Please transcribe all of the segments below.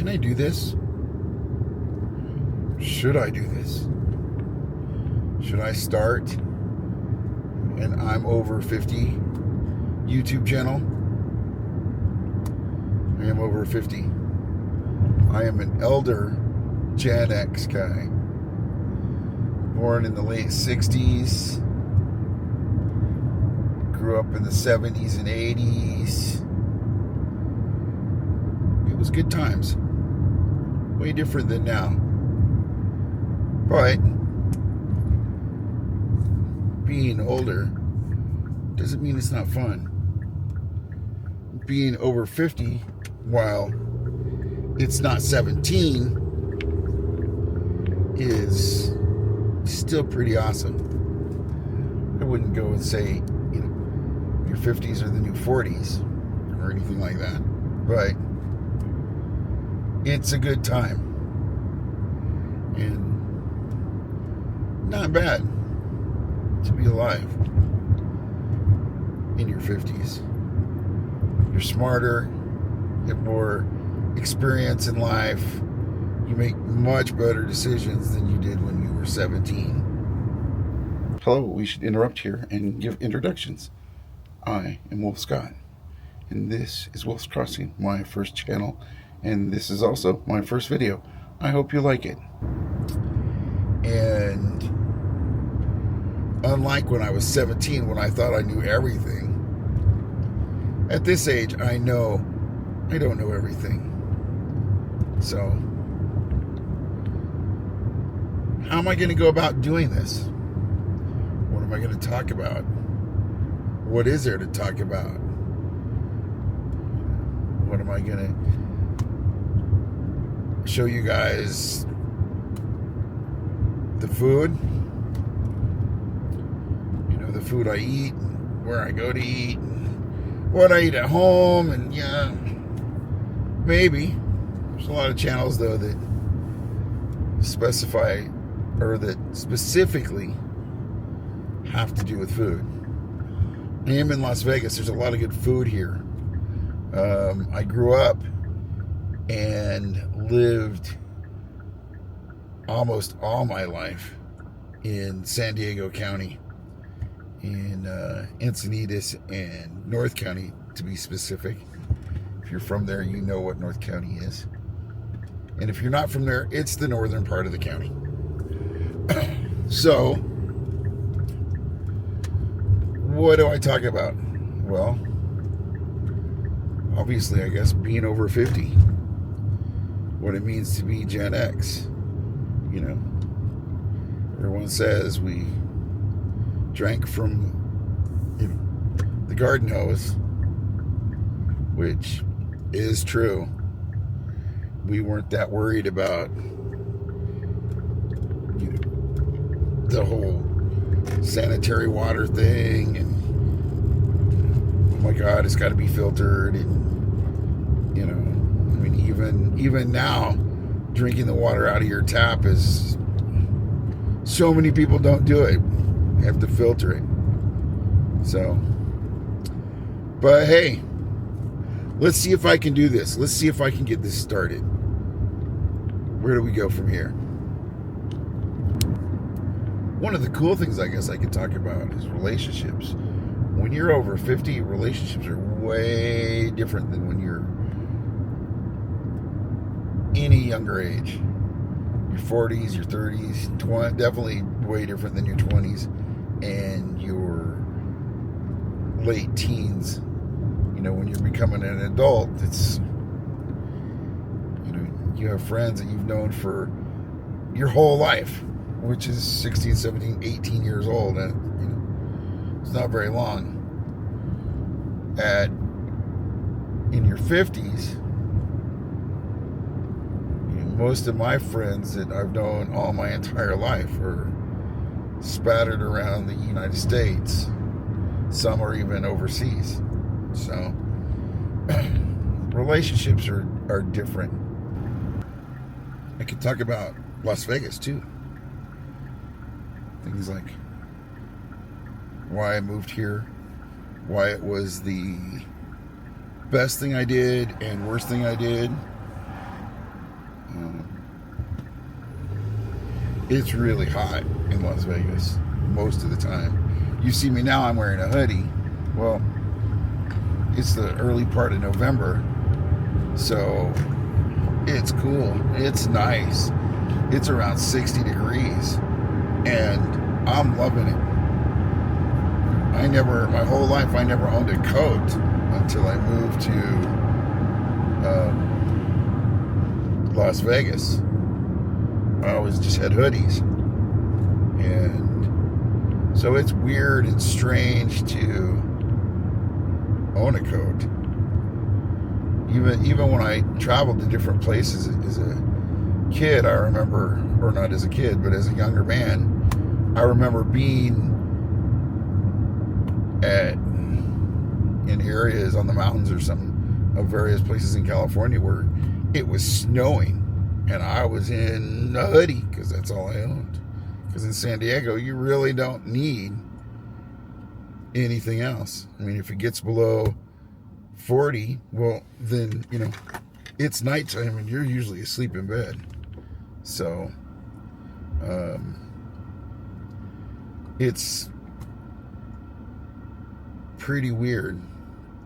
Can I do this? Should I do this? Should I start an I'm over 50 YouTube channel? I am over 50. I am an elder Gen X guy. Born in the late 60s. Grew up in the 70s and 80s. It was good times. Way different than now. But being older doesn't mean it's not fun. Being over 50, while it's not 17, is still pretty awesome. I wouldn't go and say, your 50s are the new 40s or anything like that. But it's a good time. And not bad to be alive in your 50s. You're smarter, you have more experience in life, you make much better decisions than you did when you were 17. Hello, we should interrupt here and give introductions. I am Wolf Scott, and this is Wolf's Crossing, my first channel, and this is also my first video. I hope you like it. And unlike when I was 17, when I thought I knew everything, at this age, I know I don't know everything. So, how am I going to go about doing this? What am I going to talk about? What is there to talk about? What am I going to show you guys? The food? The food I eat, where I go to eat, what I eat at home, and yeah, maybe. There's a lot of channels, though, that specify, or that specifically have to do with food. I am in Las Vegas. There's a lot of good food here. I grew up and lived almost all my life in San Diego County, in Encinitas and North County, to be specific. If you're from there, you know what North County is. And if you're not from there, it's the northern part of the county. So, what do I talk about? Well, obviously, I guess being over 50. What it means to be Gen X. Everyone says we drank from the garden hose, which is true. We weren't that worried about the whole sanitary water thing, and oh my God, it's got to be filtered, and even now, drinking the water out of your tap is, so many people don't do it. You have to filter it. So, but hey, let's see if I can do this. Let's see if I can get this started. Where do we go from here? One of the cool things I guess I could talk about is relationships. When you're over 50, relationships are way different than when you're any younger age. Your 40s, your 30s, definitely way different than your 20s and your late teens. When you're becoming an adult, it's, you have friends that you've known for your whole life, which is 16, 17, 18 years old, and it's not very long. In your 50s, most of my friends that I've known all my entire life are spattered around the United States. Some are even overseas. So, relationships are different. I could talk about Las Vegas, too. Things like why I moved here, why it was the best thing I did and worst thing I did. It's really hot in Las Vegas most of the time. You see me now, I'm wearing a hoodie. Well, it's the early part of November, so it's cool. It's nice. It's around 60 degrees, and I'm loving it. My whole life, I never owned a coat until I moved to Las Vegas. I always just had hoodies. And so it's weird and strange to own a coat. Even when I traveled to different places as a kid, I remember, or not as a kid, but as a younger man, I remember being in areas on the mountains or something of various places in California where it was snowing, and I was in a hoodie because that's all I owned. Because in San Diego, you really don't need anything else. I mean, if it gets below 40, well, then, it's nighttime and you're usually asleep in bed. So, it's pretty weird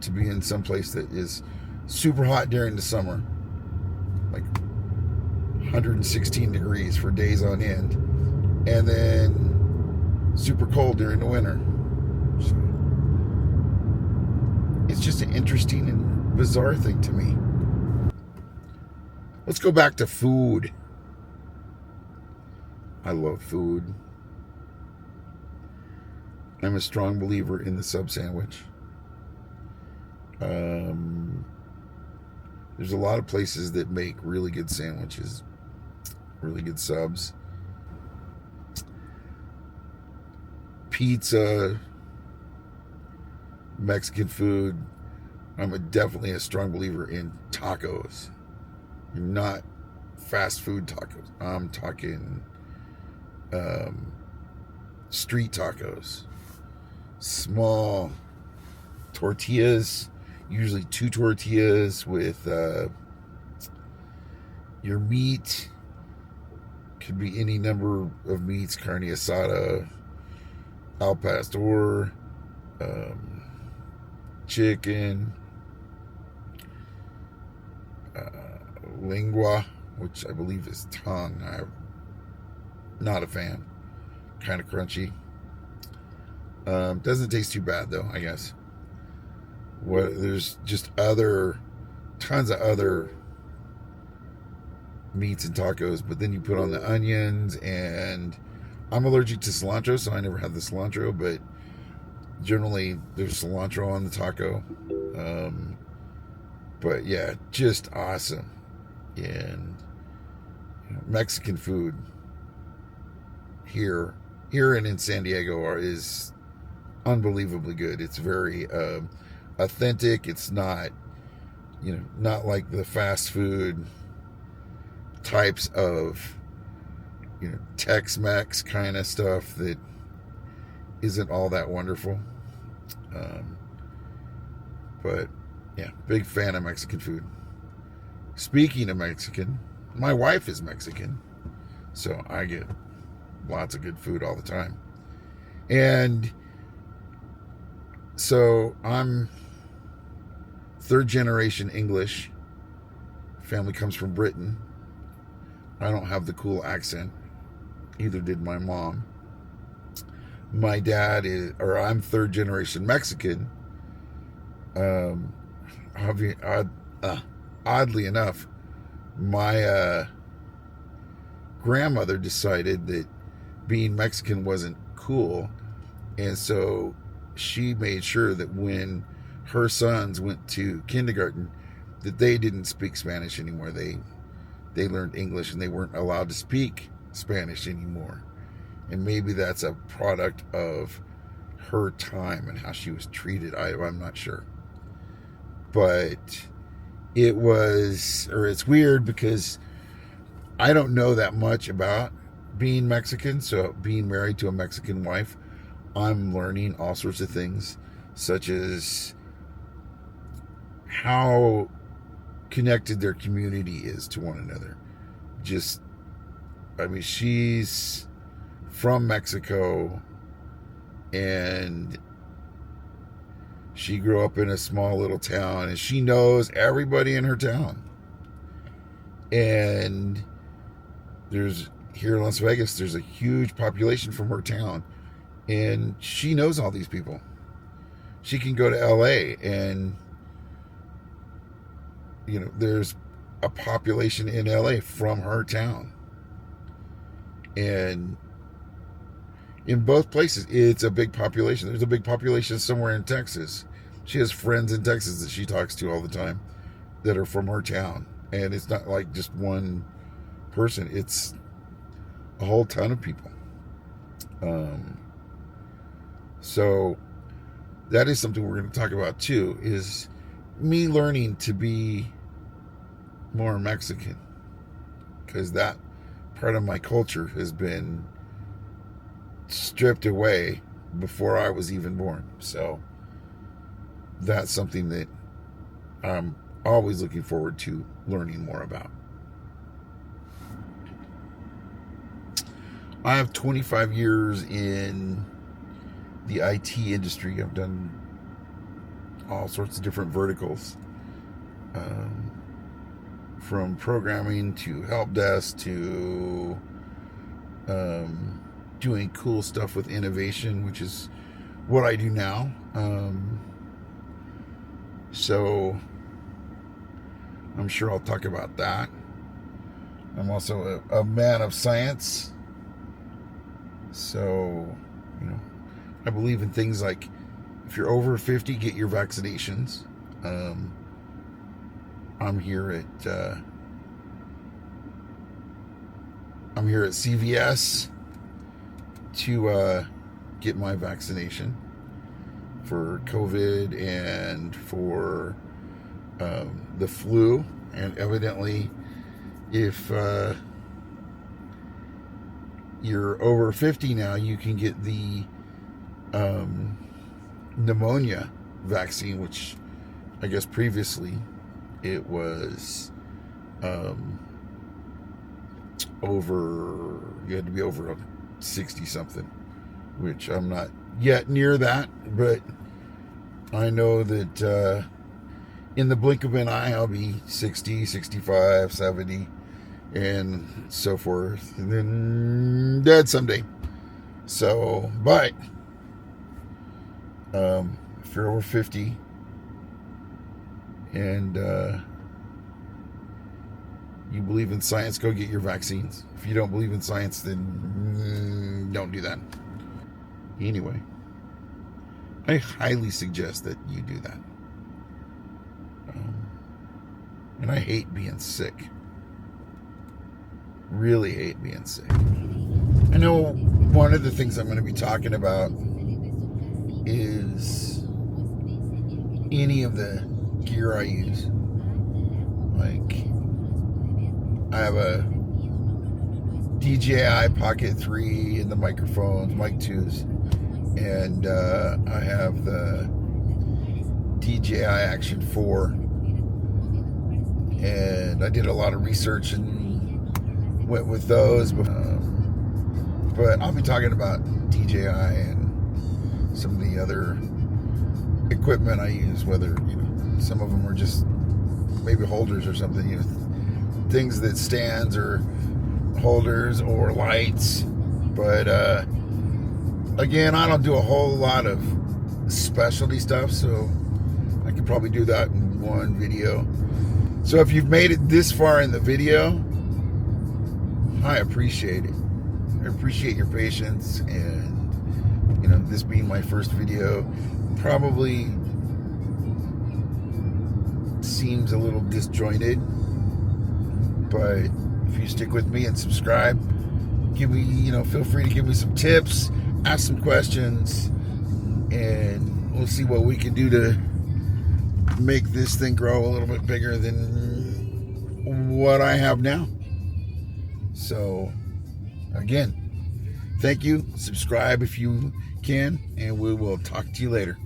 to be in some place that is super hot during the summer, like 116 degrees for days on end, and then super cold during the winter. So it's just an interesting and bizarre thing to me. Let's go back to food. I love food. I'm a strong believer in the sub sandwich. There's a lot of places that make really good sandwiches, really good subs. Pizza, Mexican food. I'm definitely a strong believer in tacos. Not fast food tacos. I'm talking street tacos. Small tortillas, usually 2 tortillas with your meat. Could be any number of meats: carne asada, al pastor, chicken, lengua, which I believe is tongue. I'm not a fan. Kind of crunchy. Doesn't taste too bad though, I guess. There's just tons of other meats and tacos, but then you put on the onions, and I'm allergic to cilantro, so I never had the cilantro, but generally there's cilantro on the taco. But yeah, just awesome. And Mexican food here and in San Diego is unbelievably good. It's very authentic. It's not not like the fast food types of Tex-Mex kind of stuff that isn't all that wonderful. But yeah, big fan of Mexican food. Speaking of Mexican, my wife is Mexican, so I get lots of good food all the time. And so I'm 3rd generation English. Family comes from Britain. I don't have the cool accent. Either did my mom. My dad I'm 3rd generation Mexican. Oddly enough, my grandmother decided that being Mexican wasn't cool, and so she made sure that when her sons went to kindergarten, that they didn't speak Spanish anymore. They learned English, and they weren't allowed to speak Spanish anymore. And maybe that's a product of her time and how she was treated. I'm not sure. But it's weird because I don't know that much about being Mexican. So being married to a Mexican wife, I'm learning all sorts of things, such as how connected their community is to one another. just, I mean, she's from Mexico, and she grew up in a small little town, and she knows everybody in her town. And there's, here in Las Vegas, there's a huge population from her town, and she knows all these people. She can go to LA, and you know, there's a population in LA from her town. And in both places, it's a big population. There's a big population somewhere in Texas. She has friends in Texas that she talks to all the time that are from her town. And it's not like just one person, it's a whole ton of people. So that is something we're going to talk about too, is me learning to be more Mexican, because that part of my culture has been stripped away before I was even born. So that's something that I'm always looking forward to learning more about. I have 25 years in the IT industry. I've done all sorts of different verticals, from programming to help desk to doing cool stuff with innovation, which is what I do now. So I'm sure I'll talk about that. I'm also a man of science. So, you know, I believe in things like, if you're over 50, get your vaccinations. I'm here at CVS to get my vaccination for COVID and for the flu. And evidently, if you're over 50 now, you can get the pneumonia vaccine, which I guess previously it was you had to be over 60 something, which I'm not yet near that, but I know that in the blink of an eye I'll be 60, 65, 70, and so forth, and then dead someday. So, but if you're over 50 and you believe in science, go get your vaccines. If you don't believe in science, then don't do that. Anyway, I highly suggest that you do that. And I hate being sick. Really hate being sick. I know one of the things I'm going to be talking about is any of the gear I use. Like, I have a DJI Pocket 3 and the microphones, mic 2s, and I have the DJI Action 4, and I did a lot of research and went with those, but I'll be talking about DJI and some of the other equipment I use, whether, you know, some of them are just maybe holders or something, you know, things that stands or holders or lights. But again, I don't do a whole lot of specialty stuff, so I could probably do that in one video. So if you've made it this far in the video, I appreciate it. I appreciate your patience, and, you know, this being my first video probably seems a little disjointed, but if you stick with me and subscribe, give me, you know, feel free to give me some tips, ask some questions, and we'll see what we can do to make this thing grow a little bit bigger than what I have now. So again, thank you. Subscribe if you can, and we will talk to you later.